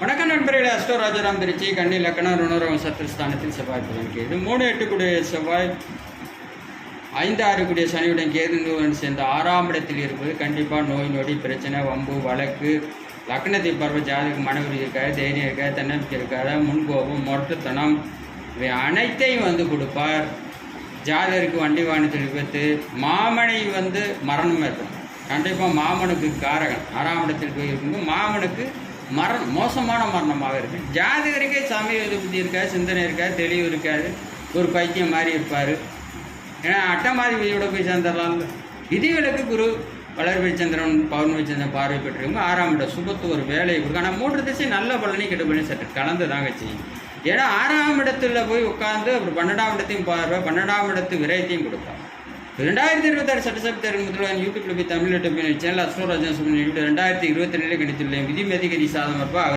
வணக்கம் நண்பர்களே. அஸ்டோ ராஜாராம் திருச்சி கன்னி லக்கணம் ருணரோகம் சத்துருஸ்தானத்தில் செவ்வாய் புதன் கேது 3-8 கூடிய செவ்வாய் 5-6 கூடிய சனியுடன் கேதுன்னு சேர்ந்த 6ஆம் இடத்தில் இருப்பது கண்டிப்பாக நோய் நொடி பிரச்சனை வம்பு வழக்கு லக்னத்தை பருவ ஜாதகம் மனவரி இருக்காது, தைரியம் இருக்காது, தன்னம்பிக்கை இருக்காது, முன்கோபம் மொட்டத்தனம் இவை அனைத்தையும் கொடுப்பார். ஜாதகருக்கு வண்டி வாகனத்தில் விபத்து, மாமனை மரணம் ஏற்படும். கண்டிப்பாக மாமனுக்கு காரகன் 6ஆம் இடத்தில் போய் இருக்கும்போது மாமனுக்கு மோசமான மரணமாக இருக்குது. ஜாதகருக்கே சமய புத்தி இருக்காது, சிந்தனை இருக்காது, தெளிவு இருக்காது, ஒரு பைத்தியம் மாதிரி இருப்பார். ஏன்னா அட்டமாதி விதியோட போய் சேர்ந்துடலாம். விதிகளுக்கு குரு வளர்வை சந்திரன் பௌர்ணமி சந்திரன் பார்வை பெற்றிருக்கும் 6ஆம் இடம் சுபத்து ஒரு வேலையை கொடுக்கும். ஆனால் 3 திசை நல்ல பலனையும் கெட்ட பலனையும் சற்று கலந்து தாங்க செய்யும். ஏன்னா 6ஆம் இடத்துல போய் உட்காந்து அப்புறம் 12ஆம் இடத்தையும் பார்வை 12ஆம் இடத்து விரயத்தையும் கொடுப்பார். 2026 சட்டசபை தேர்தல் முதல்வர் யூடியூப்ல போய் தமிழ் சேனல் அஸ்ட்ரோ ராஜா 2022 கணித்துள்ளேன். விதி மதிகதி சாதம் இருப்பா.